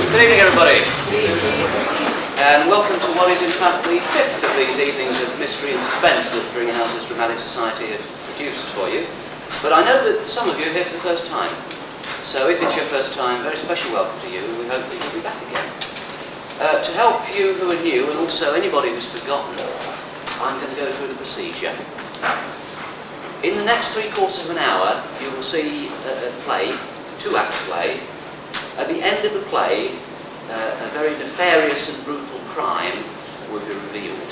Good evening, everybody. And welcome to what is in fact the fifth of these evenings of mystery and suspense that Dringhouse's Dramatic Society have produced for you. But I know that some of you are here for the first time. So if it's your first time, very special welcome to you, and we hope that you'll be back again. To help you who are new, and also anybody who's forgotten, I'm going to go through the procedure. In the next 3/4 of an hour, you will see a play, a two-act play. At the end of the play, a very nefarious and brutal crime will be revealed.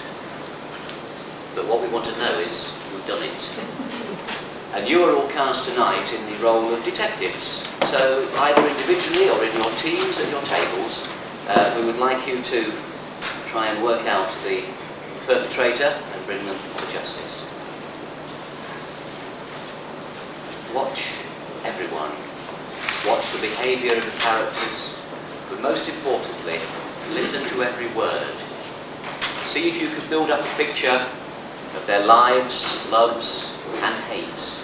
But what we want to know is who's done it. And you are all cast tonight in the role of detectives. So either individually or in your teams at your tables, we would like you to try and work out the perpetrator and bring them to justice. Watch everyone. Watch the behaviour of the characters, but most importantly, listen to every word. See if you can build up a picture of their lives, loves, and hates.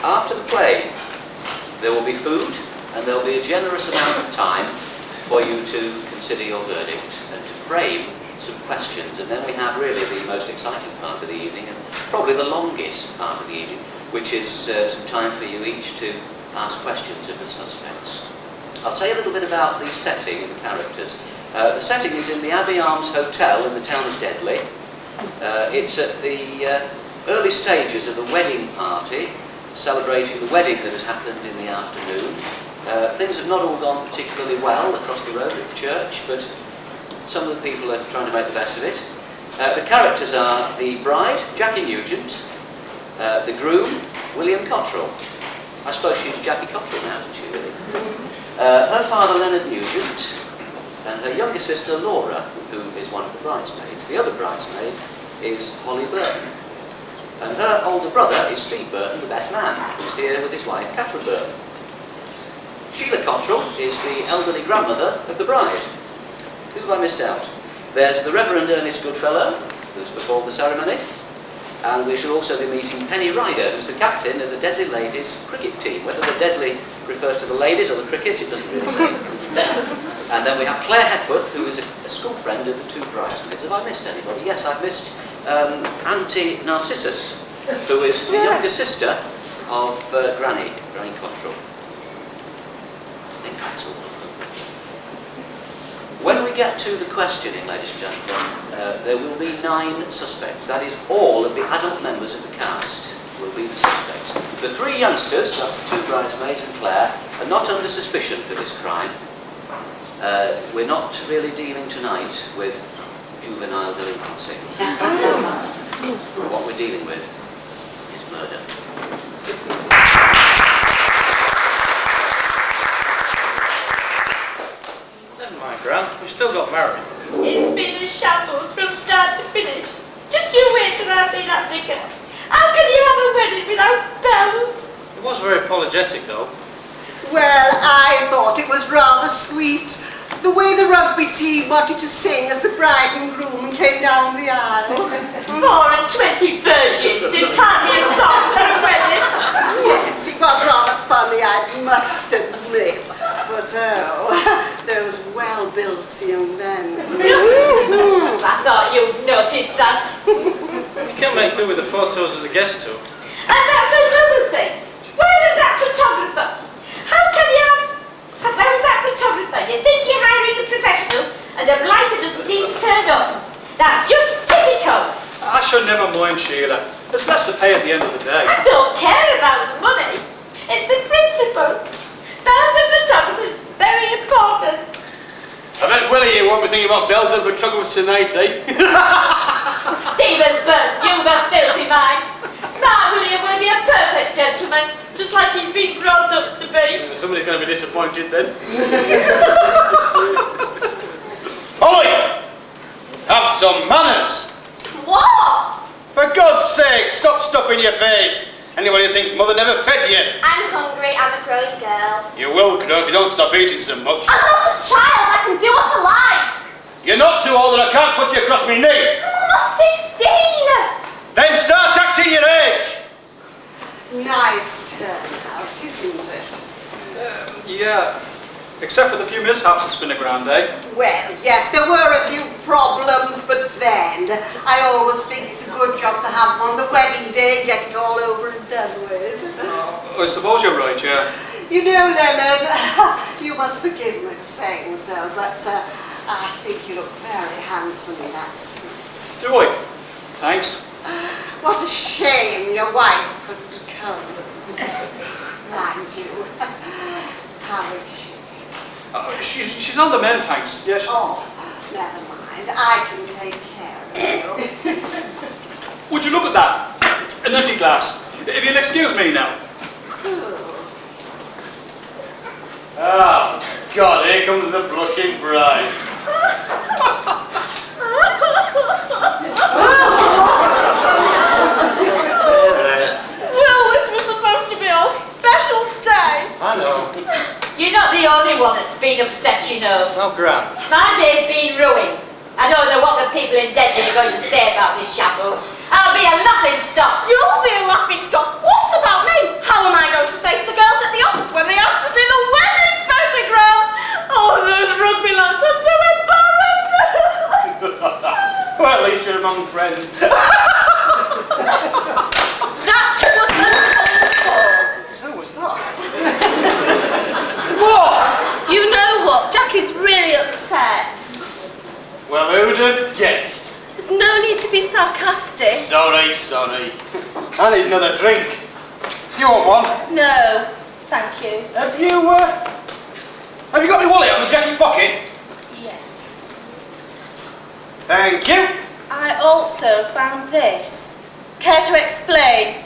After the play, there will be food, and there will be a generous amount of time for you to consider your verdict and to frame some questions, and then we have really the most exciting part of the evening, and probably the longest part of the evening, which is some time for you each to ask questions of the suspects. I'll say a little bit about the setting and the characters. The setting is in the Abbey Arms Hotel in the town of Dedley. It's at the early stages of a wedding party, celebrating the wedding that has happened in the afternoon. Things have not all gone particularly well across the road at the church, but some of the people are trying to make the best of it. The characters are the bride, Jackie Nugent, the groom, William Cottrell. I suppose she's Jackie Cottrell now, isn't she, really? Her father, Leonard Nugent, and her younger sister, Laura, who is one of the bridesmaids. The other bridesmaid is Holly Burton. And her older brother is Steve Burton, the best man, who's here with his wife, Catherine Burton. Sheila Cottrell is the elderly grandmother of the bride. Who have I missed out? There's the Reverend Ernest Goodfellow, who's performed the ceremony, and we shall also be meeting Penny Ryder, who's the captain of the Dedley Ladies cricket team. Whether the Dedley refers to the ladies or the cricket, it doesn't really say. And then we have Claire Hepworth, who is a school friend of the two bridesmaids. Have I missed anybody? Yes, I've missed Auntie Narcissus, who is the younger sister of Granny Cottrell. I think that's all. When we get to the questioning, ladies and gentlemen, there will be 9 suspects. That is, all of the adult members of the cast will be the suspects. The 3 youngsters, that's the 2 bridesmaids and Claire, are not under suspicion for this crime. We're not really dealing tonight with juvenile delinquency. What we're dealing with is murder. Gran, we've still got married. It's been a shambles from start to finish. Just you wait till I see that vicar. How can you have a wedding without bells? It was very apologetic, though. Well, I thought it was rather sweet. The way the rugby team wanted to sing as the bride and groom came down the aisle. 4 and 20 virgins is hardly a song for a wedding. Yes, it was rather funny, I must admit. But those well-built young men. I thought you'd noticed that. You can't make do with the photos of the guest tour. And that's another thing. Where was that photographer? How can you have... Where was that photographer? You think you're hiring a professional and the blighter doesn't even turn up. That's just typical. I should never mind, Sheila. There's less to pay at the end of the day. I don't care about the money. It's the principle. Bells and photographers very important. I bet Willie you won't be thinking about bells and photographers tonight, eh? Stephen Burn, you've a filthy mind. Mark William will be a perfect gentleman, just like he's been brought up to be. Somebody's going to be disappointed then. Ollie! Have some manners! What? For God's sake, stop stuffing your face. Anybody think Mother never fed you? I'm hungry, I'm a growing girl. You will grow if you don't stop eating so much. I'm not a child, I can do what I like. You're not too old and I can't put you across my knee. I'm almost 16. Then start acting your age. Nice turnout, isn't Yeah, except for the few mishaps it's been a grand day. Well, yes, there were a few problems, but then I always think it's a good job to have them on the wedding day, get it all over and done with. I suppose you're right, yeah. You know, Leonard, you must forgive me for saying so, but I think you look very handsome in that suit. Do I? Thanks. What a shame your wife couldn't come. Mind you. How is she? She's on the mend, thanks. Yes. Oh, never mind. I can take care of you. Would you look at that? An empty glass. If you'll excuse me now. Oh, God, here comes the blushing bride. Well, this was supposed to be our special day. I know. You're not the only one that's been upset, you know. Oh, Gran. My day's been ruined. I don't know what the people in Denton are going to say about this Shackles. I'll be a laughing stock. You'll be a laughing stock. What about me? How am I going to face the girls at the office when they ask to see the wedding photographs? Oh, those rugby lads, I'm so embarrassed. Well, at least you're among friends. That was uncalled for. So was that. What? You know what? Jackie's really upset. Well, who'd have guessed? There's no need to be sarcastic. Sorry. I need another drink. You want one? No, thank you. Have you got my wallet on the jacket pocket? Yes. Thank you. I also found this. Care to explain?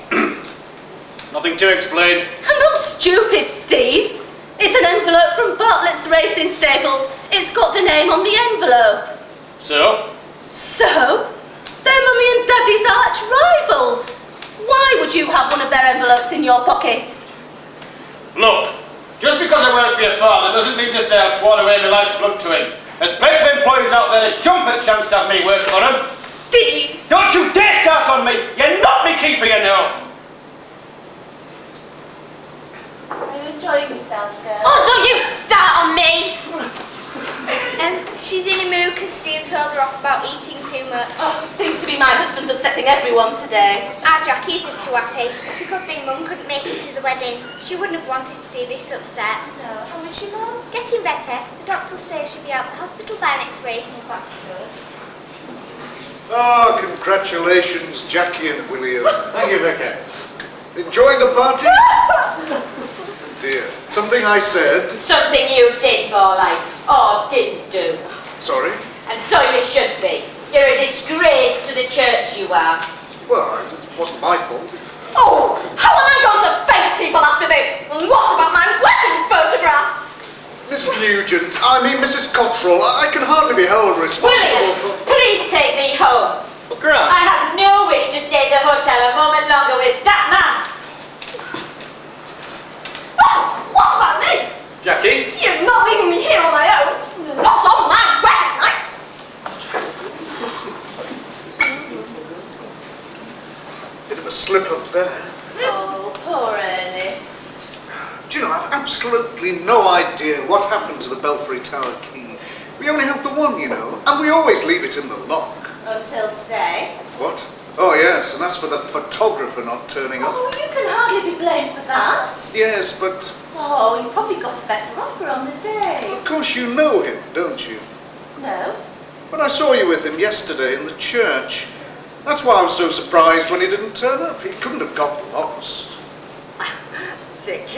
Nothing to explain. I'm not stupid, Steve. It's an envelope from Bartlett's Racing Stables. It's got the name on the envelope. So? So? They're Mummy and Daddy's arch rivals. Why would you have one of their envelopes in your pocket? Look, just because I work for your father doesn't mean to say I've sworn away my life's blood to him. There's plenty of employees out there that jump at chance to have me work for them. Steve! Don't you dare start on me! You're not me keeper, you know! Are you enjoying yourselves, girls? Oh, don't you start on me! She's in a mood because Steve told her off about eating too much. Oh, seems to be my husband's upsetting everyone today. Our Jackie isn't too happy. It's a good thing Mum couldn't make it to the wedding. She wouldn't have wanted to see this upset. So, how is she, Mum? Getting better. The doctors say she'll be out of the hospital by next week. That's good. Ah, congratulations, Jackie and William. Thank you, Vicky. Enjoying the party? Dear, something I said. Something you did, more like, or didn't do. Sorry? And so you should be. You're a disgrace to the church, you are. Well, it wasn't my fault. Oh, how am I going to face people after this? And what about my wedding photographs? Miss Nugent, I mean Mrs. Cottrell, I can hardly be held responsible William, for... please take me home. Well, Gran. I have no wish to stay at the hotel a moment longer with that man. What about me? Jackie? You're not leaving me here on my own. Not on my wedding night. Bit of a slip up there. Oh, poor Ernest. Do you know, I've absolutely no idea what happened to the Belfry Tower key. We only have the one, you know, and we always leave it in the lock. Until today. What? Oh, yes, and that's for the photographer not turning up. Oh, you can hardly be blamed for that. Yes, but Oh, you probably got a better offer on the day. of course you know him, don't you? No? But I saw you with him yesterday in the church. That's why I was so surprised when he didn't turn up. He couldn't have got lost. Vic,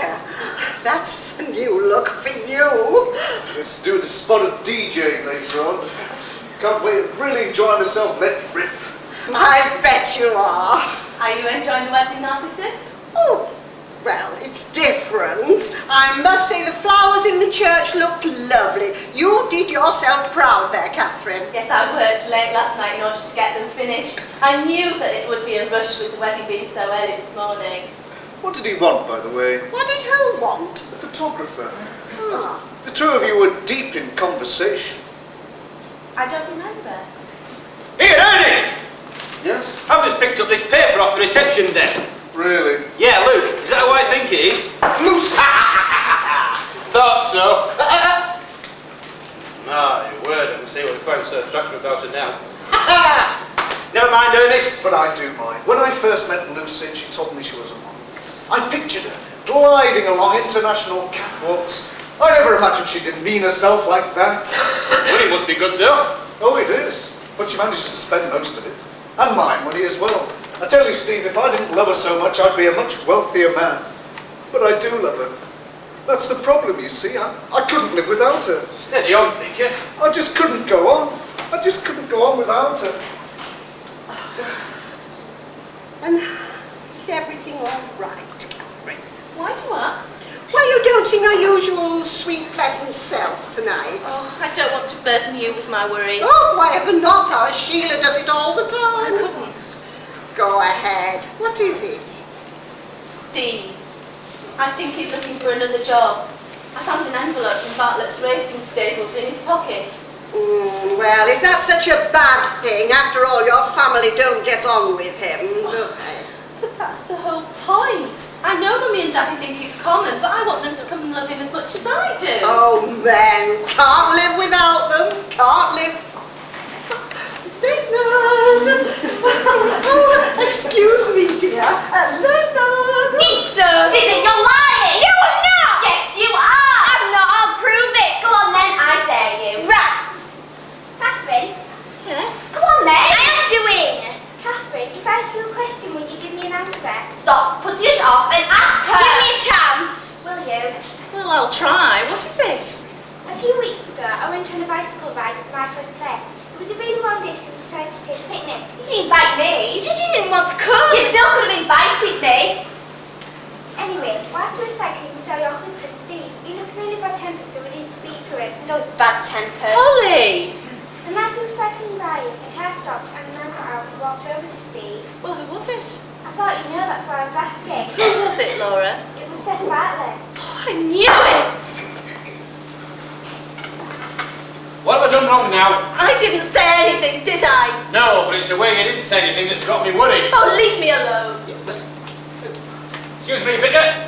that's a new look for you. Let's do the spot of DJing later on. Can't wait to really enjoy myself, let rip. I bet you are. Are you enjoying the wedding, Narcissus? Oh, well, it's different. I must say the flowers in the church looked lovely. You did yourself proud there, Catherine. Yes, I worked late last night in order to get them finished. I knew that it would be a rush with the wedding being so early this morning. What did he want, by the way? What did who want? The photographer. Ah. The two of you were deep in conversation. I don't remember. Here, Ernest! Yes? I've just picked up this paper off the reception desk. Really? Yeah, Luke, is that who I think it is? Lucy! thought so. My word, I can see what we find so attractive about her now. Never mind, Ernest. But I do mind. When I first met Lucy and she told me she was a model, I pictured her gliding along international catwalks. I never imagined she'd demean herself like that. Well, it must be good though. Oh, it is. But she manages to spend most of it. And my money as well. I tell you, Steve, if I didn't love her so much, I'd be a much wealthier man. But I do love her. That's the problem, you see. I couldn't live without her. Steady on, Vicky. I just couldn't go on. I just couldn't go on without her. And is everything all right, Catherine? Why do you ask? Well, you don't seem your usual sweet, pleasant self tonight. Oh, I don't want to burden you with my worries. Oh, why ever not? Our Sheila does it all the I time. couldn't. Go ahead. What is it? Steve, I think he's looking for another job. I found an envelope from Bartlett's racing stables in his pocket. Well, is that such a bad thing? After all, your family don't get on with him, do they? But that's the whole point. I know Mummy and Daddy think he's common, but I want them to come and love him as much as I do. Oh, men, can't live without them. Can't live. Leonard! Oh, excuse me, dear. Leonard! Did so? Didn't, you're lying! No, I'm not! Yes, you are! I'm not, I'll prove it! Go on then, I dare you. Right! Catherine? Yes? Go on then! I am doing! Catherine, if I ask you a question, will you give me an answer? Stop putting it off and ask her! Give me a chance! Will you? Well, I'll try. What is it? A few weeks ago, I went on a bicycle ride with my friend Claire. It was a really long day, so we decided to take a picnic. You didn't invite me. You said you didn't want to come! You still could have invited me. Anyway, whilst we were cycling, we saw your husband, Steve. He looked really bad-tempered, so we didn't speak to him. He's always bad-tempered. Holly! And as we were cycling by him, a car stopped and a man got out and walked over to Steve. Well, who was it? I thought you know, that's why I was asking. Who was it, Laura? It was Seth Bartlett. Oh, I knew it! What have I done wrong now? I didn't say anything, did I? No, but it's the way you didn't say anything that's got me worried. Oh, leave me alone. Excuse me, Vicar.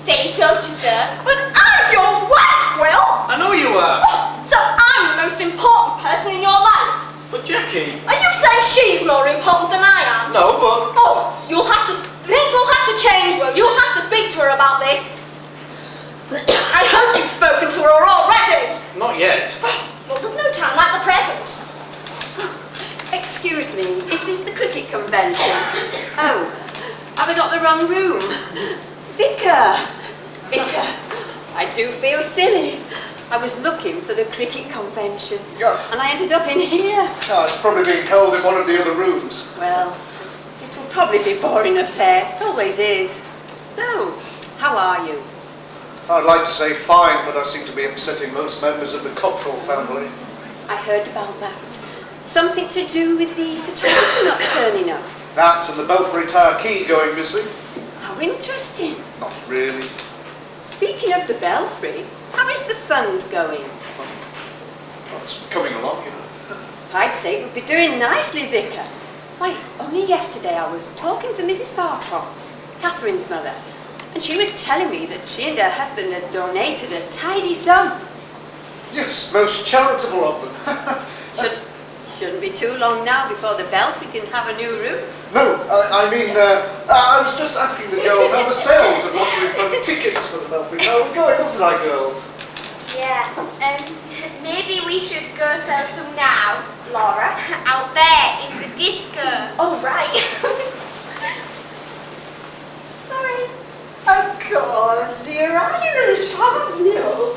Say he told you, sir. But I'm your wife, Will! I know you are. Oh, so I'm the most important person in your life? But Jackie. Are you saying she's more important than I am? No, but... Oh, things will have to change, Will. You'll have to speak to her about this. I hope you've spoken to her already. Not yet. Well, there's no time like the present. Excuse me, is this the cricket convention? Oh, have I got the wrong room? Vicar! I do feel silly. I was looking for the cricket convention, and I ended up in here. Oh, it's probably being held in one of the other rooms. Well, it will probably be a boring affair. It always is. So, how are you? I'd like to say fine, but I seem to be upsetting most members of the Cottrell family. I heard about that. Something to do with the photographer not turning up. That and the Belfry Tower key going missing. How interesting. Not really. Speaking of the Belfry, how is the fund going? Well, it's coming along, you know. I'd say it would be doing nicely, Vicar. Why, only yesterday I was talking to Mrs. Farquhar, Catherine's mother, and she was telling me that she and her husband had donated a tidy sum. Yes, most charitable of them. Shouldn't be too long now before the Belfry can have a new roof. No, I mean, I was just asking the girls how the sales of lottery fund tickets for the Belfry Tower were going, wasn't I, girls? Yeah, maybe we should go sell some now, Laura. Out there in the disco. Oh, right. Sorry. Of course, dear, Irish, haven't you?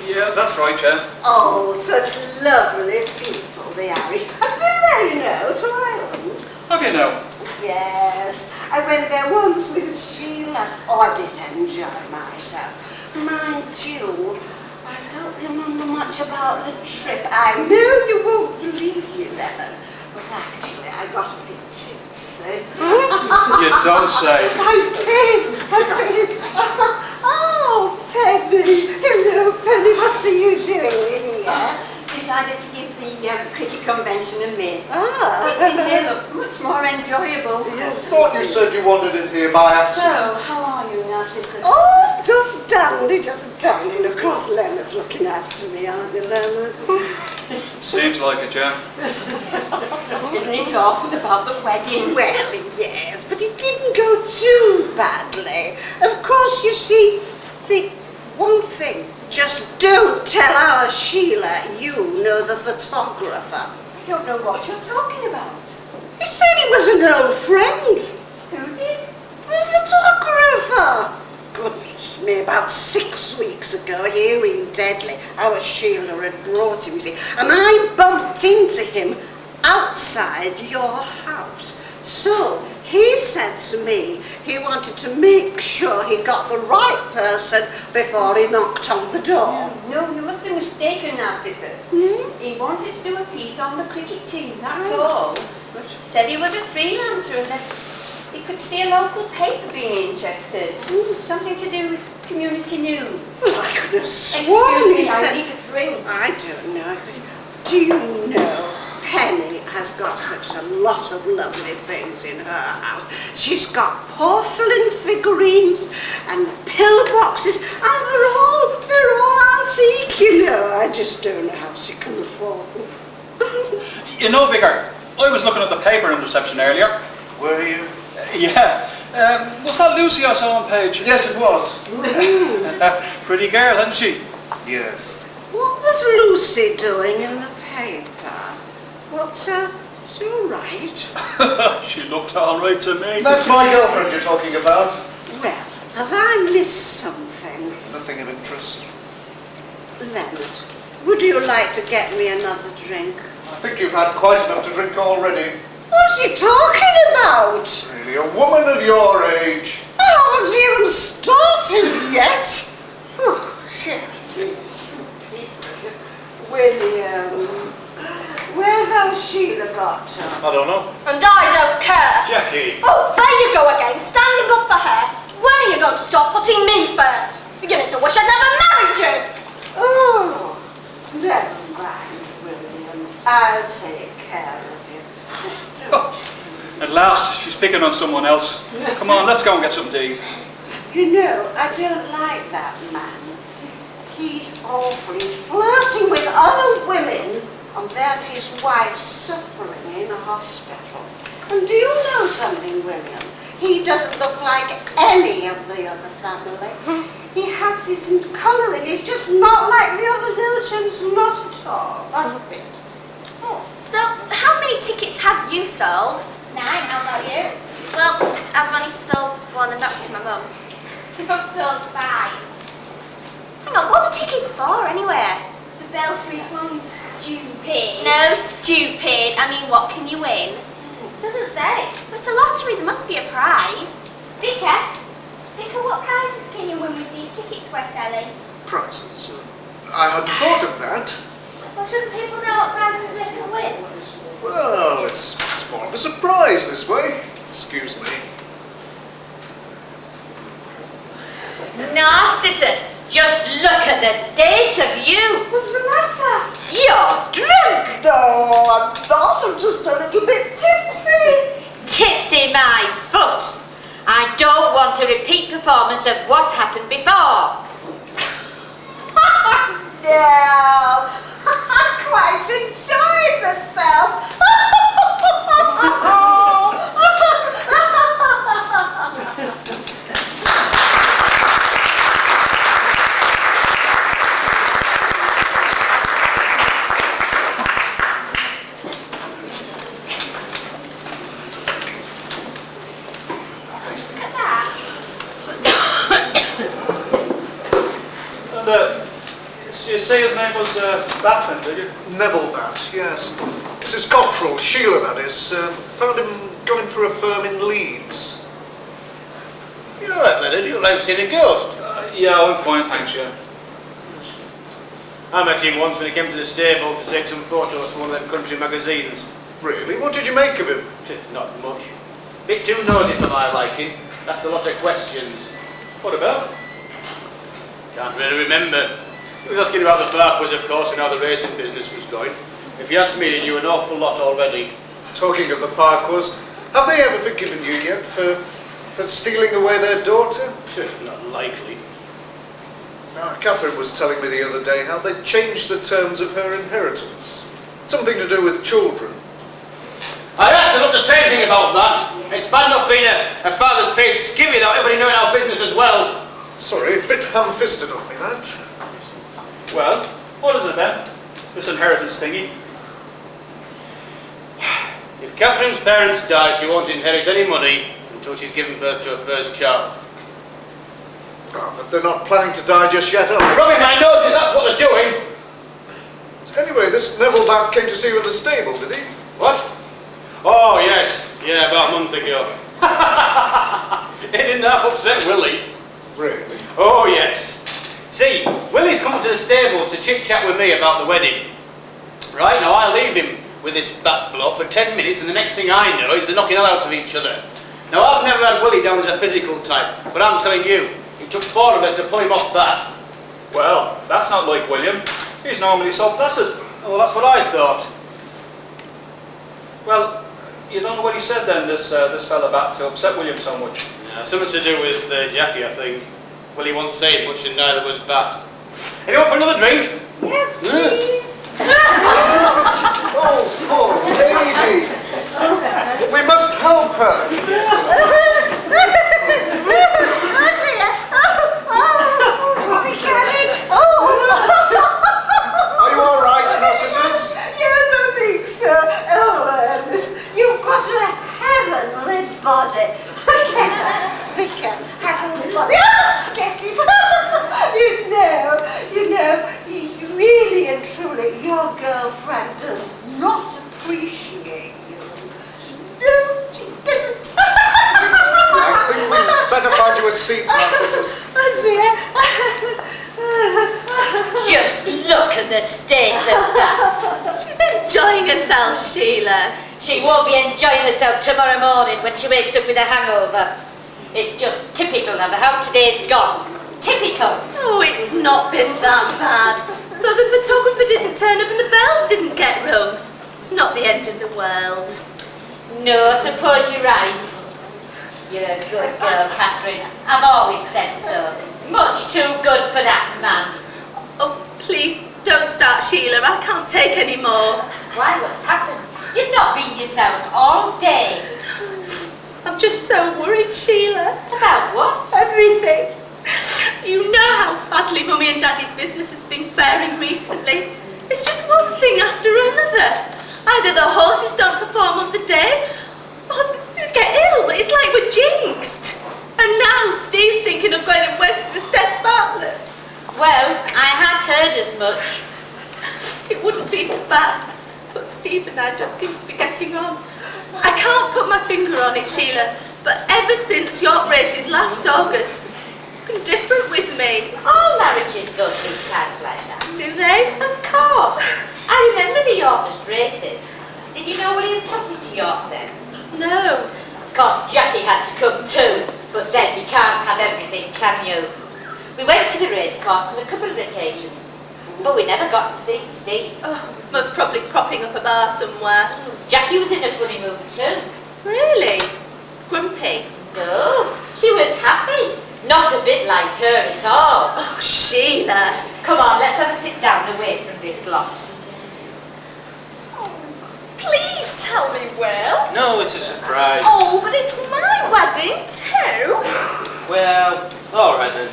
Yeah, that's right, Jen. Oh, such lovely people, the Irish. I've been there, you know, to Ireland. Have you know? Yes, I went there once with Sheila. Oh, I did enjoy myself. Mind you, I don't remember much about the trip. I know you won't believe you, Evan, but actually I got a bit tipsy. You don't say. I did. Oh, Penny. Hello, Penny. What are you doing here? Decided to give the cricket convention a miss. Ah. Things in here look much more enjoyable. I thought you said you wandered in here by accident. So, how are you, Narcissus? Oh, just dandy, just dandy. And of course Leonard's looking after me, aren't you, Leonard? Seems like it, Jem. Isn't it awful about the wedding? Well, yes, but it didn't go too badly. Of course, you see, the one thing, just don't tell our Sheila you know the photographer. I don't know what you're talking about. He said he was an old friend. Who did? The photographer. Goodness me, about 6 weeks ago, here in Deadly, our Sheila had brought him, you see, and I bumped into him outside your house. So he said to me he wanted to make sure he got the right person before he knocked on the door. No, you must be mistaken, Narcissus. He wanted to do a piece on the cricket team, that's all. Said he was a freelancer and that he could see a local paper being interested. Something to do with community news. Well, I could have sworn Excuse he me, I said... need a drink. I don't know. Do you know, Penny has got such a lot of lovely things in her house. She's got porcelain figurines and pillboxes, and they're all antique, you know. I just don't know how she can afford them. You know, Vicar, I was looking at the paper in reception earlier. Were you? Yeah. Was that Lucy I saw on page? Yes, it was. Pretty girl, isn't she? Yes. What was Lucy doing in the paper? What's she all right? She looked all right to me. That's my girlfriend you're talking about. Well, have I missed something? Nothing of interest. Leonard, would you like to get me another drink? I think you've had quite enough to drink already. What's he talking about? Really, a woman of your age. I haven't even started yet. Oh, shit. William, where's our Sheila got to? I don't know. And I don't care. Jackie. Oh, there you go again, standing up for her. When are you going to stop putting me first? Beginning to wish I'd never married you. Oh, never mind, William. I'll take care of you. Just don't. At last, she's picking on someone else. Come on, let's go and get something to eat. You know, I don't like that man. He's awful. He's flirting with other women, and there's his wife suffering in a hospital. And do you know something, William? He doesn't look like any of the other family. He has his colouring. He's just not like the other Newtons, not at all. Not a bit. Oh, so how many tickets have you sold? 9, how about you? Well, I've only sold one and that's to my mum. I've sold 5. Hang on, what are the tickets for anyway? The Belfry one's stupid. No, stupid. I mean, what can you win? Doesn't say. Well, it's a lottery, there must be a prize. Vicar, what prizes can you win with these tickets we're selling? Prizes? I hadn't thought of that. Well, shouldn't people know what prizes they can win? Well, it's more of a surprise this way. Excuse me. Narcissus, just look at the state of you. What's the matter? You're drunk. No, I'm not. I'm just a little bit tipsy. Tipsy my foot. I don't want a repeat performance of what's happened before. No, I quite enjoyed myself. You say his name was Batman, did you? Neville Bat, yes. Mrs. Cottrell, Sheila that is, found him going through a firm in Leeds. You're right, Leonard. You like seeing a ghost. Yeah, I'm fine, thanks, yeah. I met him once when he came to the stable to take some photos for one of them country magazines. Really? What did you make of him? Not much. Bit too nosy for my liking. Asked a lot of questions. What about? Can't really remember. He was asking about the Farquhars, of course, and how the racing business was going. If you ask me, he knew an awful lot already. Talking of the Farquhars, have they ever forgiven you yet for stealing away their daughter? Not likely. Catherine was telling me the other day how they changed the terms of her inheritance. Something to do with children. I asked her not to say anything about that. It's bad enough being a father's paid skivvy without everybody knowing our business as well. Sorry, a bit ham-fisted of me, that. Well, what is it then? This inheritance thingy? If Catherine's parents die, she won't inherit any money until she's given birth to her first child. Oh, but they're not planning to die just yet, are they? Rubbing my nose is that's what they're doing. Anyway, this Neville man came to see you at the stable, did he? What? Oh, yes. Yeah, about a month ago. It didn't half upset Willie. Really? Oh, yes. See, Willie's come up to the stable to chit-chat with me about the wedding. Right, now I leave him with this bat bloke for 10 minutes and the next thing I know is they're knocking hell out of each other. Now, I've never had Willie down as a physical type, but I'm telling you, it took 4 of us to pull him off bat. Well, that's not like William. He's normally so placid. Well, that's what I thought. Well, you don't know what he said then, this fella back to upset William so much. Yeah, something to do with Jackie, I think. Willie won't say much and neither was Bat. Anyone for another drink? Yes, please. Oh, poor baby! We must help her! Oh dear. Oh, we carried. Are you all right, Narcissus? Yes, I think so. Oh, Ernest, you've got a heavenly body. Vicar, heavenly body. Ah, get it? you really and truly, your girlfriend does not appreciate you. No, she doesn't. I think we'd better find you a seat, Narcissus. Oh dear. Just look at the state of that. She's enjoying herself, Sheila. She won't be enjoying herself tomorrow morning when she wakes up with a hangover. It's just typical of how today's gone. Typical. Oh, it's not been that bad. So the photographer didn't turn up and the bells didn't get rung. It's not the end of the world. No, I suppose you're right. You're a good girl, Catherine. I've always said so. Much too good for that man. Oh, please don't start, Sheila. I can't take any more. Why, what's happened? You've not been yourself all day. I'm just so worried, Sheila. About what? Everything. You know how badly Mummy and Daddy's business has been faring recently. It's just one thing after another. Either the horses don't perform on the day, or they get ill. It's like we're jinxed. And now Steve's thinking of going away for Steph Bartlett. Well, I had heard as much. It wouldn't be so bad, but Steve and I don't seem to be getting on. I can't put my finger on it, Sheila, but ever since York races last August, it's been different with me. All marriages go through times like that. Do they? Of course. I remember the Yorkist races. Did you know William took you to York then? No. Of course, Jackie had to come too, but then you can't have everything, can you? We went to the racecourse on a couple of occasions, but we never got to see Steve. Oh, most probably propping up a bar somewhere. Jackie was in a funny mood too. Really? Grumpy? No, she was happy. Not a bit like her at all. Oh, Sheila. Come on, let's have a sit down away from this lot. Please tell me, Will. No, it's a surprise. Oh, but it's my wedding too. Well, all right then.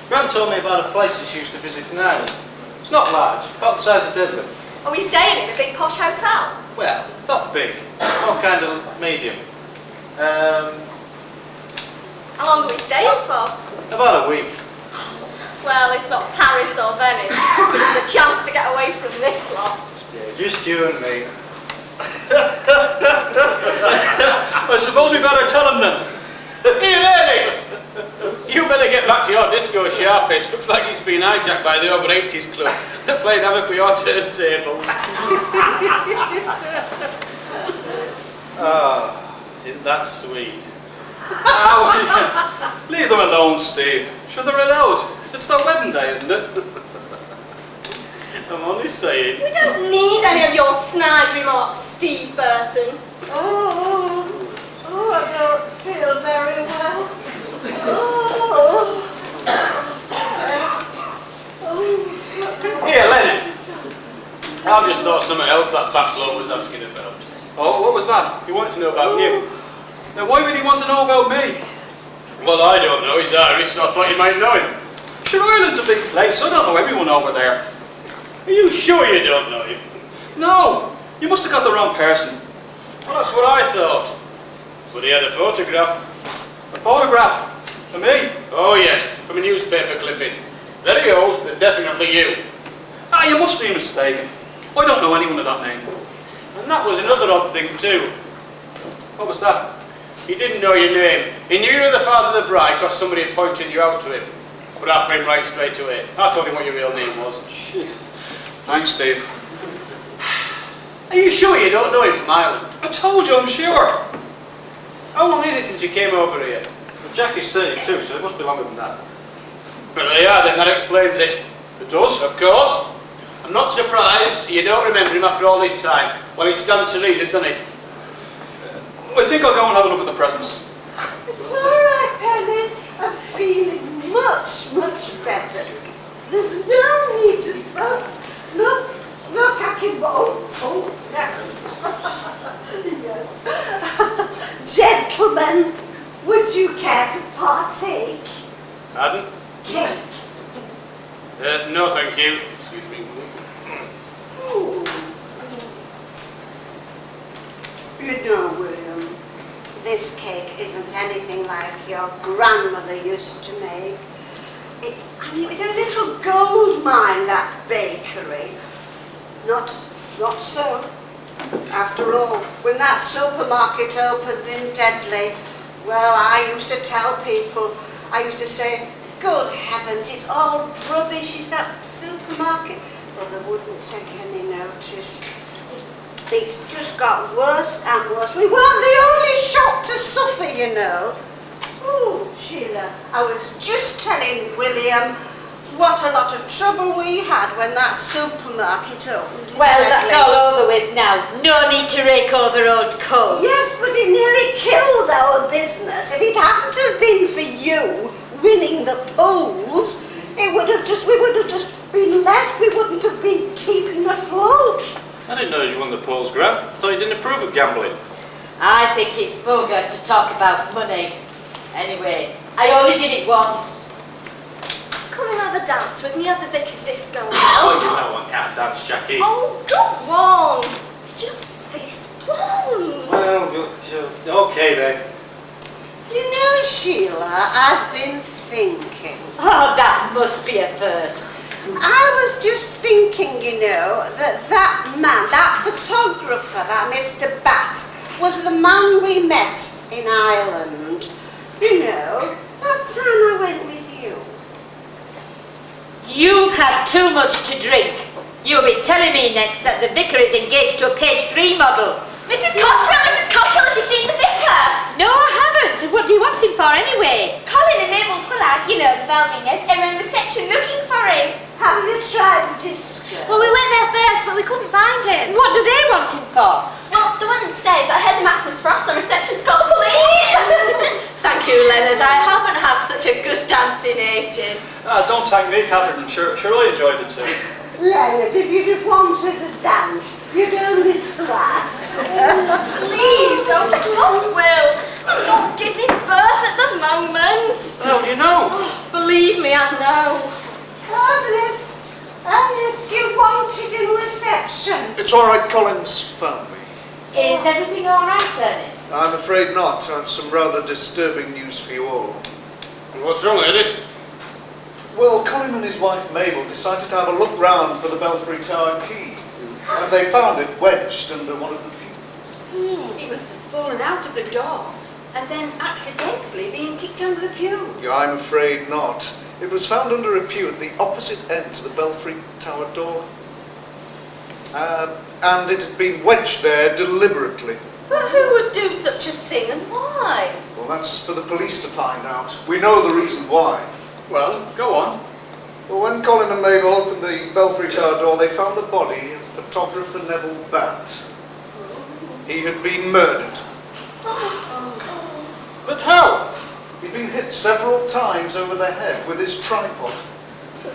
Gran told me about a place that she used to visit in Ireland. It's not large, about the size of Dublin. Are we staying in a big posh hotel? Well, not big, more kind of medium. How long are we staying for? About a week. Well, it's not Paris or Venice. It's a chance to get away from this lot. Yeah, just you and me. I suppose we better tell him then. Here, Ernest! You better get back to your disco sharpish. Looks like it's been hijacked by the over 80s club. They're playing havoc with your turntables. Ah, isn't that sweet? Oh, leave them alone, Steve. Sure, they're allowed. It's their wedding day, isn't it? I'm only saying. We don't need any of your snide remarks, Steve Burton. I don't feel very well. Oh. I've just thought something else that fat bloke was asking about. Oh, what was that? He wanted to know about you. Now, why would he want to know about me? Well, I don't know. He's Irish, so I thought you might know him. Sure, Ireland's a big place. I don't know everyone over there. Are you sure you don't know him? No, you must have got the wrong person. Well, that's what I thought. But he had a photograph. A photograph of me. Oh, yes, from a newspaper clipping. Very old, but definitely you. Ah, you must be mistaken. I don't know anyone of that name. And that was another odd thing, too. What was that? He didn't know your name. He knew you were the father of the bride because somebody had pointed you out to him. But I put him right straight away. I told him what your real name was. Shit. Thanks, Steve. Are you sure you don't know him from Ireland? I told you, I'm sure. How long is it since you came over here? Well, Jackie's 32, so it must be longer than that. Well, there you are, then that explains it. It does? Of course. I'm not surprised you don't remember him after all this time. Well, it stands to reason, doesn't it? I think I'll go and have a look at the presents. It's all right, Penny. I'm feeling much, much better. There's no need to fuss. Look, I can... Oh, yes. Yes. Gentlemen, would you care to partake? Pardon? Cake. No, thank you. Excuse me. Ooh. You know, William, this cake isn't anything like your grandmother used to make. It was a little gold mine, that bakery. Not so. After all, when that supermarket opened in Deadly, well, I used to tell people, I used to say, good heavens, it's all rubbish, is that supermarket? Well, they wouldn't take any notice. Things just got worse and worse. We weren't the only shop to suffer, you know. Ooh, Sheila, I was just telling William what a lot of trouble we had when that supermarket opened. in Well, that's Deadly. all over with now. No need to rake over old coals. Yes, but it nearly killed our business. If it hadn't have been for you winning the polls, we would have just been left. We wouldn't have been keeping afloat. I didn't know you won the polls, Grant. Thought you didn't approve of gambling. I think it's vulgar to talk about money. Anyway, I only did it once. Come and have a dance with me at the Vicar's disco. Oh, you know I can't dance, Jackie. Oh, go on. Just this once. Well, okay then. You know, Sheila, I've been thinking. Oh, that must be a first. I was just thinking, you know, that man, that photographer, that Mr. Bat, was the man we met in Ireland. You know, that time I went with you. You've had too much to drink. You'll be telling me next that the vicar is engaged to a page 3 model. Mrs. Cottrell, have you seen the Vicar? No, I haven't. What do you want him for anyway? Colin and Mabel Pollard, you know, the bell ringers, are in the section looking for him. Have you tried the disco? Well, we went there first, but we couldn't find him. What do they want him for? Well, they wouldn't say, but I heard them ask Miss Frost on reception to call the police. Thank you, Leonard. I haven't had such a good dance in ages. Ah, don't thank me, Catherine. Sure I enjoyed it too. Leonard, if you'd have wanted to dance, you'd only to ask. Please don't bluff, Will. I'm not giving birth at the moment. How do you know? Believe me, I know. Ernest, you wanted in reception. It's all right, Colin's found me. Is everything all right, Ernest? I'm afraid not. I've some rather disturbing news for you all. What's wrong, Ernest? Well, Colin and his wife Mabel decided to have a look round for the Belfry Tower key. And they found it wedged under one of the pews. He must have fallen out of the door and then accidentally being kicked under the pew. Yeah, I'm afraid not. It was found under a pew at the opposite end to the Belfry Tower door. And it had been wedged there deliberately. But who would do such a thing and why? Well, that's for the police to find out. We know the reason why. Well, go on. Well, when Colin and Mabel opened the Belfry Tower door, they found the body of photographer Neville Batt. He had been murdered. But how? He'd been hit several times over the head with his tripod.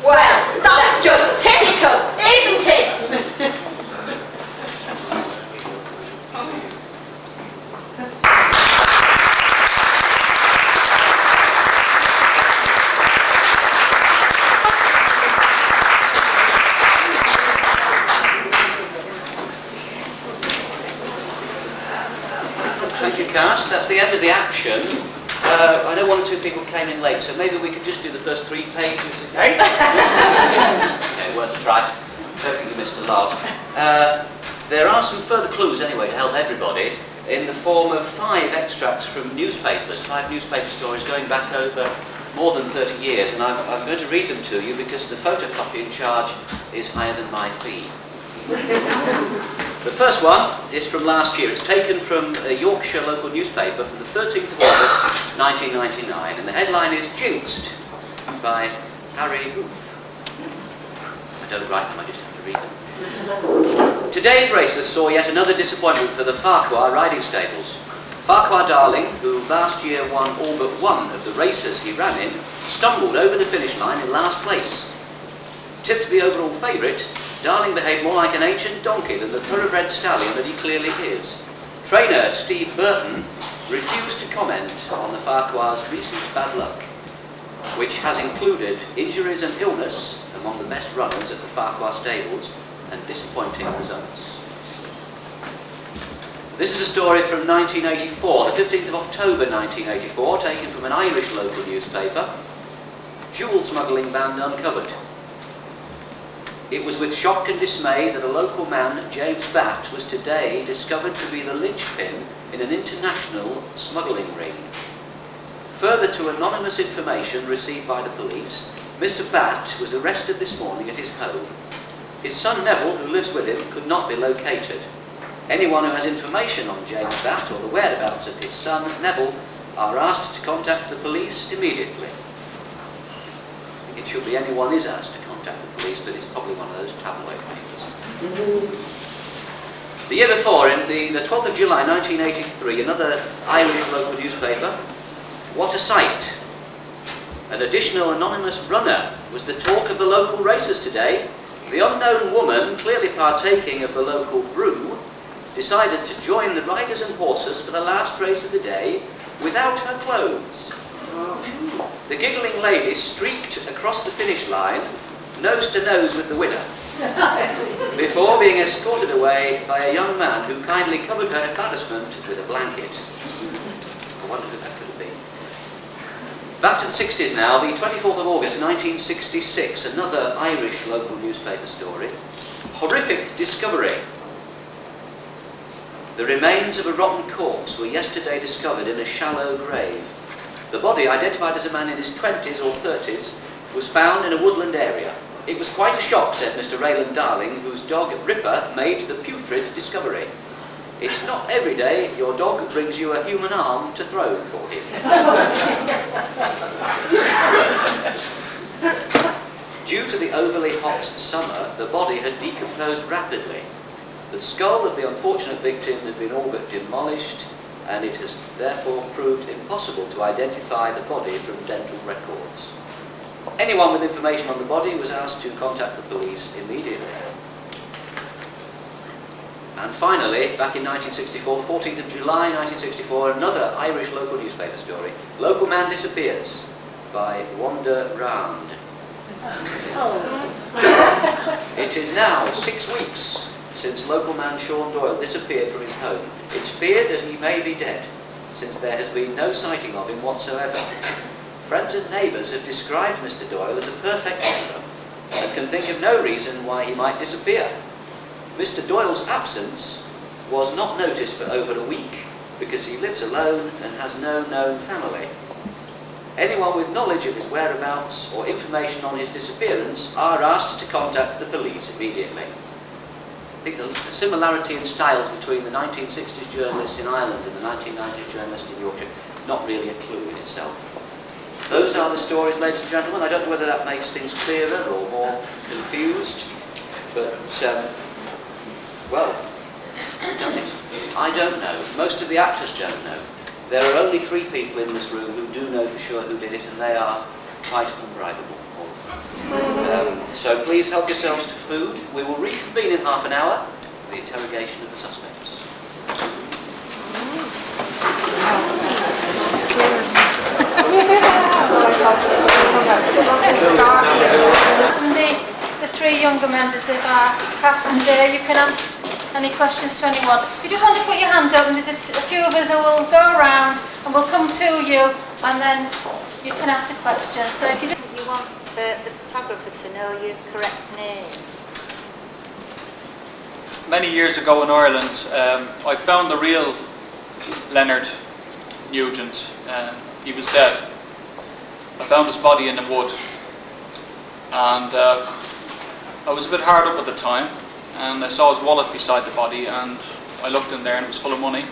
Well, that's just typical, isn't it? Thank you, cast. That's the end of the action. I know 1 or 2 people came in late, so maybe we could just do the first 3 pages again. Okay, worth a try. Don't think you missed a lot. There are some further clues anyway to help everybody in the form of 5 extracts from newspapers, 5 newspaper stories going back over more than 30 years, and I'm going to read them to you because the photocopying charge is higher than my fee. The first one is from last year. It's taken from a Yorkshire local newspaper from the 13th of August 1999, and the headline is Jinxed by Harry Hoof. I don't write them, I just have to read them. Today's races saw yet another disappointment for the Farquhar riding stables. Farquhar Darling, who last year won all but 1 of the races he ran in, stumbled over the finish line in last place. Tipped the overall favourite, Darling behaved more like an ancient donkey than the thoroughbred stallion that he clearly is. Trainer Steve Burton refused to comment on the Farquhar's recent bad luck, which has included injuries and illness among the best runners at the Farquhar stables and disappointing results. This is a story from 1984, the 15th of October 1984, taken from an Irish local newspaper. Jewel smuggling band uncovered. It was with shock and dismay that a local man, James Batt, was today discovered to be the linchpin in an international smuggling ring. Further to anonymous information received by the police, Mr. Batt was arrested this morning at his home. His son Neville, who lives with him, could not be located. Anyone who has information on James Batt or the whereabouts of his son Neville are asked to contact the police immediately. I think it should be anyone is asked to contact the police, but it's probably one of those tabloid papers. The year before, in the 12th of July 1983, another Irish local newspaper, What a Sight! An additional anonymous runner was the talk of the local races today. The unknown woman, clearly partaking of the local brew, decided to join the riders and horses for the last race of the day without her clothes. The giggling lady streaked across the finish line, nose to nose with the winner, before being escorted away by a young man who kindly covered her embarrassment with a blanket. I wonder who that could have been. Back to the 60s now, the 24th of August 1966, another Irish local newspaper story. Horrific discovery. The remains of a rotten corpse were yesterday discovered in a shallow grave. The body, identified as a man in his 20s or 30s, was found in a woodland area. It was quite a shock, said Mr. Rayland Darling, whose dog Ripper made the putrid discovery. It's not every day your dog brings you a human arm to throw for him. Due to the overly hot summer, the body had decomposed rapidly. The skull of the unfortunate victim had been all but demolished, and it has therefore proved impossible to identify the body from dental records. Anyone with information on the body was asked to contact the police immediately. And finally, back in 1964, the 14th of July 1964, another Irish local newspaper story. Local man disappears by Wander Round. It is now 6 weeks since local man Sean Doyle disappeared from his home. It's feared that he may be dead, since there has been no sighting of him whatsoever. Friends and neighbours have described Mr. Doyle as a perfect gentleman and can think of no reason why he might disappear. Mr. Doyle's absence was not noticed for over a week because he lives alone and has no known family. Anyone with knowledge of his whereabouts or information on his disappearance are asked to contact the police immediately. I think the similarity in styles between the 1960s journalist in Ireland and the 1990s journalist in Yorkshire, not really a clue in itself. Those are the stories, ladies and gentlemen. I don't know whether that makes things clearer or more confused, but, well, who done it? I don't know. Most of the actors don't know. There are only 3 people in this room who do know for sure who did it, and they are quite unbribable. So please help yourselves to food. We will reconvene in half an hour for the interrogation of the suspects. The 3 younger members of our cast today, you can ask Any questions to anyone? If you just want to put your hand up, and there's a few of us who will go around and we'll come to you, and then you can ask the question. So if you want the photographer to know your correct name. Many years ago in Ireland, I found the real Leonard Nugent. He was dead. I found his body in the wood, and I was a bit hard up at the time, and I saw his wallet beside the body, and I looked in there and it was full of money.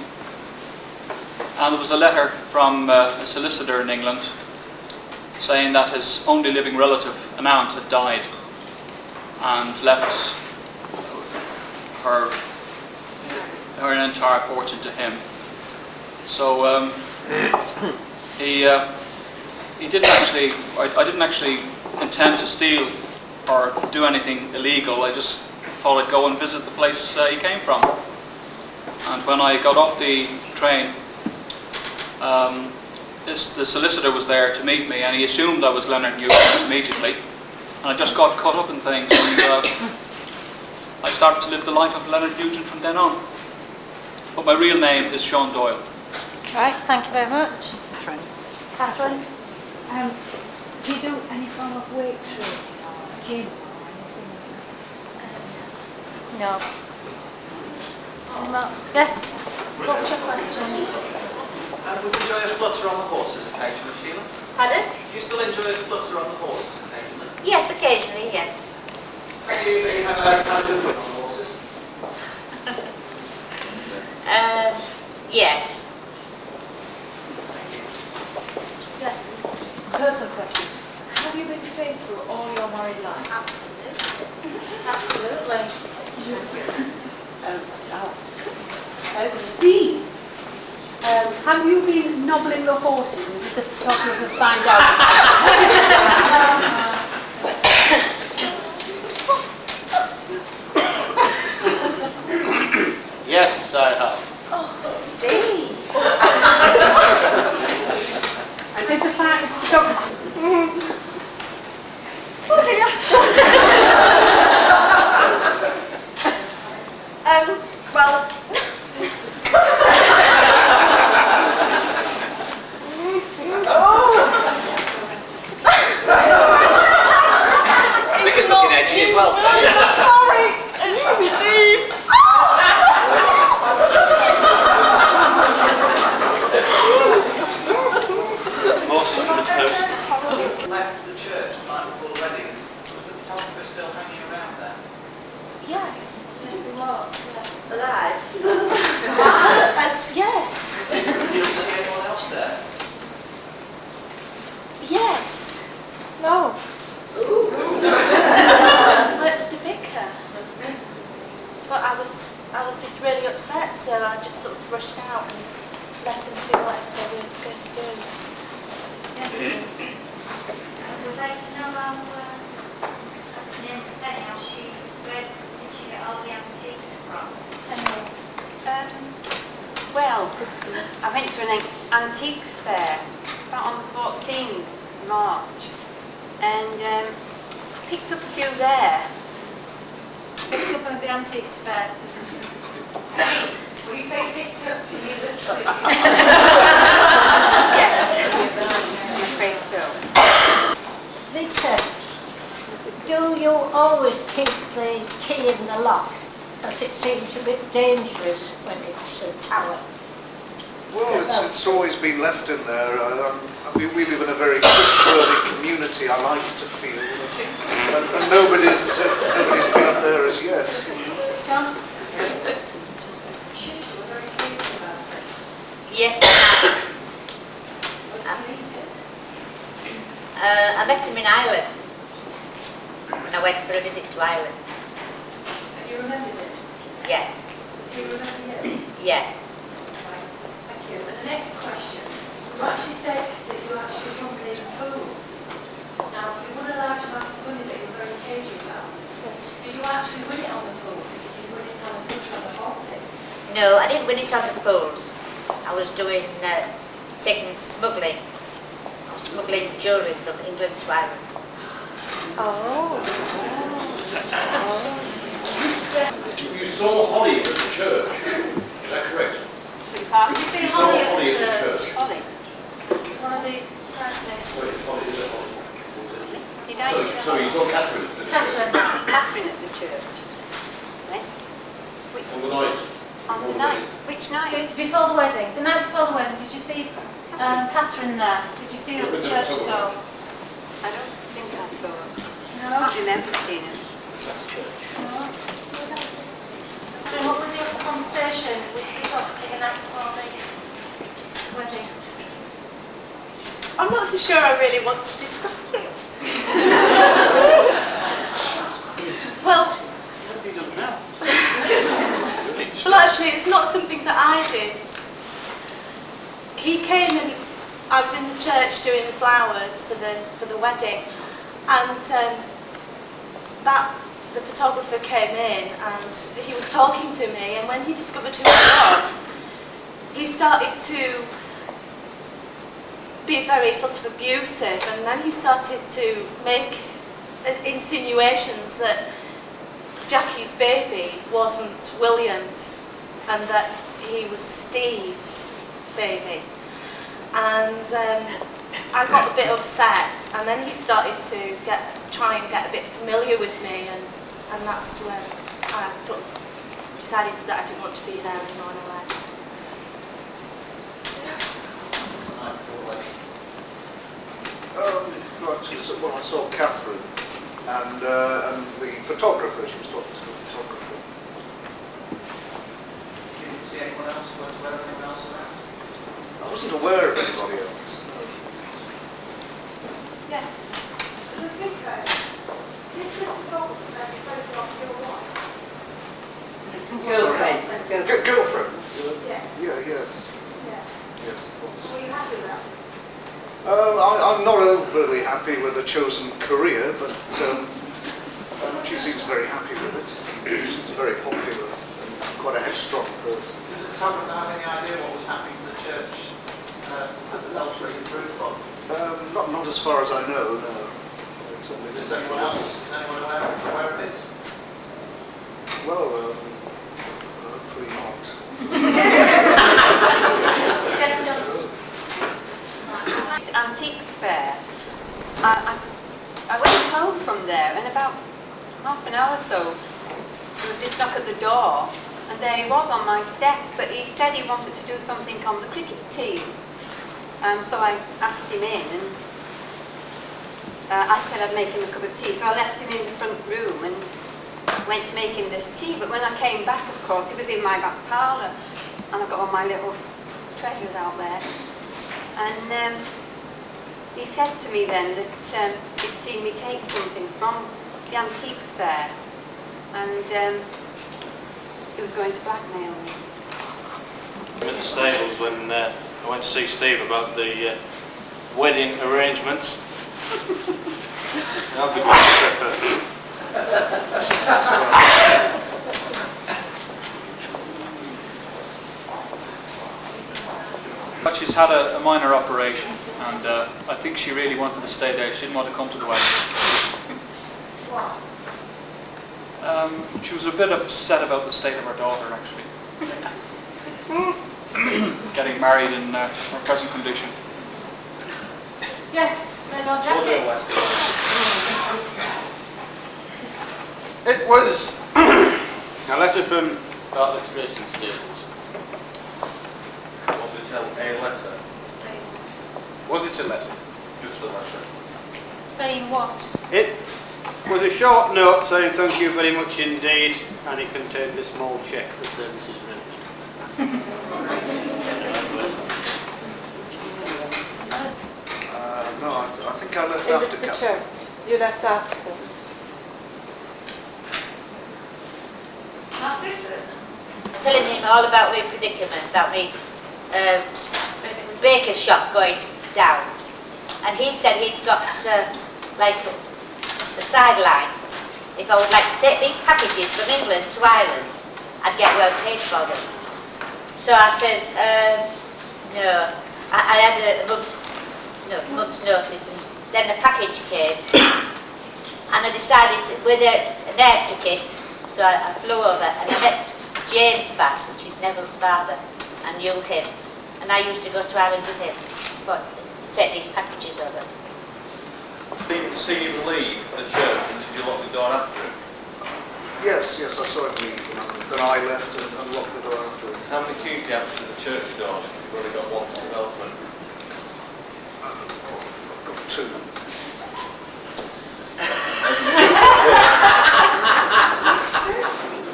And there was a letter from a solicitor in England saying that his only living relative, an aunt, had died and left her an entire fortune to him. So he didn't actually, I didn't actually intend to steal or do anything illegal. I just thought I'd go and visit the place he came from. And when I got off the train, the solicitor was there to meet me, and he assumed I was Leonard Nugent immediately. And I just got caught up in things, and I started to live the life of Leonard Nugent from then on. But my real name is Sean Doyle. Right, thank you very much. Catherine, do you do any form of weight training or gym or anything like that? No. Yes? What's your question? Would you enjoy a flutter on the horses occasionally, Sheila? Pardon? Do you still enjoy a flutter on the horses occasionally? Yes, occasionally, yes. Do you have a time to on the horses? Yes. Yes. Personal question. Have you been faithful all your married life? Absolutely. Steve, have you been nobbling the horses and did the photographer find out? Yes, I have. Oh, Steve. And did the photographer... Oh dear. Well... Vicky's looking edgy as well. Sorry, Steve. Morsel for the toast. Left the church the night before the wedding. Was the photographer still hanging around there? Yes. Yes, it was. Yes. Alive. Yes. You don't see anyone else there? Yes. No. Well, it was the vicar. But I was just really upset, so I just sort of rushed out and left them to whatever they were going to do. Yes. I would like to know how, that's the name's Penny, where did she get all the antiques from? Well, I went to an antiques fair about on the 14th March, and I picked up a few there. Picked up at the antiques fair. Will you say picked up to you literally? I'm afraid so. Victor, do you always keep the key in the lock? Because it seems a bit dangerous when it's a tower. Well, it's always been left in there. We live in a very trustworthy community, I like to feel. And nobody's been up there as yet. John? Yes, I met him in Ireland when I went for a visit to Ireland. And you remembered it? Yes. Do you remember him? Yes. Thank you. And the next question. You actually said that you actually won in pools. Now, you won a large amount of money that you were very cagey about. Did you actually win it on the pools? Did you win it on the footer on the horses? No, I didn't win it on the pools. I was doing, smuggling. I was smuggling jewellery from England to Ireland. Oh. You saw Holly at the church. Is that correct? Did you see You Holly saw at the Holly at the church? church. Holly. One of the bridesmaids. Sorry, Holly, is it Holly? Did I Sorry, see sorry, you saw Catherine at the church. Catherine at the church? When? On the night. On the night? Which night? Before the wedding. The night before the wedding, did you see Catherine there? Did you see her at the church door? I don't think I saw her. No. I can't remember seeing her. No. And what was your conversation with the doctor the night before the wedding? I'm not so sure I really want to discuss it. Well, Nobody does now. well, actually, it's not something that I did. He came and I was in the church doing the flowers for the wedding, and the photographer came in and he was talking to me, and when he discovered who I was, he started to be very sort of abusive, and then he started to make insinuations that Jackie's baby wasn't William's and that he was Steve's baby. And I got a bit upset, and then he started to try and get a bit familiar with me, and that's when I sort of decided that I didn't want to be there anymore and I left. Well, I saw Catherine and the photographer. She was talking to the photographer. Did you see anyone else? Was there anyone else around? I wasn't aware of anybody else. Yes. The vicar. Did the photographer photograph your wife? Girlfriend. Girlfriend? Yeah. Yeah, yes. Yeah. Yes, of course. Were you happy with that? I'm not overly happy with the chosen career, but she seems very happy with it. She's very popular and quite a headstrong person. Does the photographer have any idea what was happening to the church at the Belfry April? Not as far as I know, no. Is anyone aware of it? Well, hopefully not. Yes, John. Antiques fair. I went home from there, and about half an hour or so, there was this knock at the door, and there he was on my step, but he said he wanted to do something on the cricket team. So I asked him in, and I said I'd make him a cup of tea, so I left him in the front room and went to make him this tea, but when I came back, of course, he was in my back parlour, and I've got all my little treasures out there. And he said to me then that he'd seen me take something from the antiques fair, and he was going to blackmail me. I'm at the stables when I went to see Steve about the wedding arrangements. I'll be going But she's had a minor operation, and I think she really wanted to stay there. She didn't want to come to the wedding. She was a bit upset about the state of her daughter, actually. Getting married in her present condition. Yes, then I'll jack it. It was a letter from Bartlett's Racing Stables. Was it a letter? Was it a letter? Just a letter. Saying what? It was a short note saying thank you very much indeed, and it contained a small cheque for services rendered. No, I think I left In after the Catherine. church. You left after. Narcissus? Telling him all about my predicament, about me baker's shop going down. And he said he'd got like a sideline. If I would like to take these packages from England to Ireland, I'd get well paid for them. So I says, no. I had a month's notice, and then the package came. And I decided to, with an air ticket, so So I flew over and I met James Bath, which is Neville's father, and knew him. And I used to go to Ireland with him, but to take these packages over. Did you see him leave the church and did you lock the door after him? Yes, I saw him leave, and then I left and locked the door after him. How many keys do you have to the church doors if you've only got one to the Belfry? I've got two.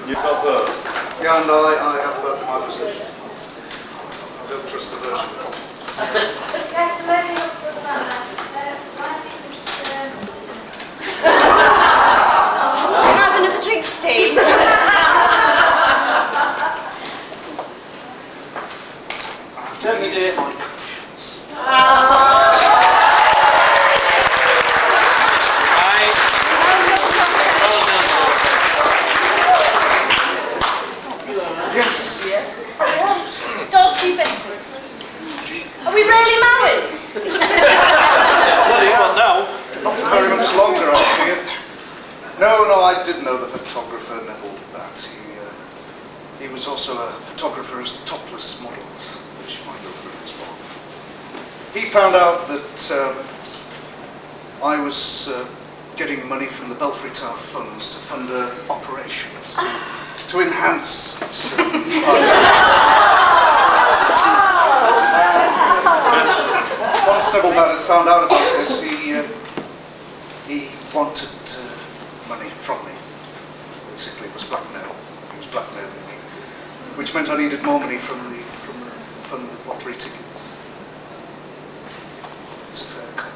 You've got both? Yeah, and I have both in my possession. I don't trust the version. Yes, the lady looks good about that. Why don't you just... Have another drink, Steve. Tell me, dear. Yes. Don't you think? Are we really married? Bloody hell, no. Not for very much longer, I fear. No, I did know the photographer, Neville, that. He was also a photographer as topless models, which my girlfriend as well. He found out that I was getting money from the Belfry Tower funds to fund operations, to enhance Once Neville had found out about this, he wanted money from me. Basically, it was blackmail. He was blackmailing me, which meant I needed more money from the lottery tickets. It's a fair call.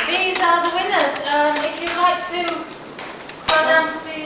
These are the winners. If you'd like to go down to the...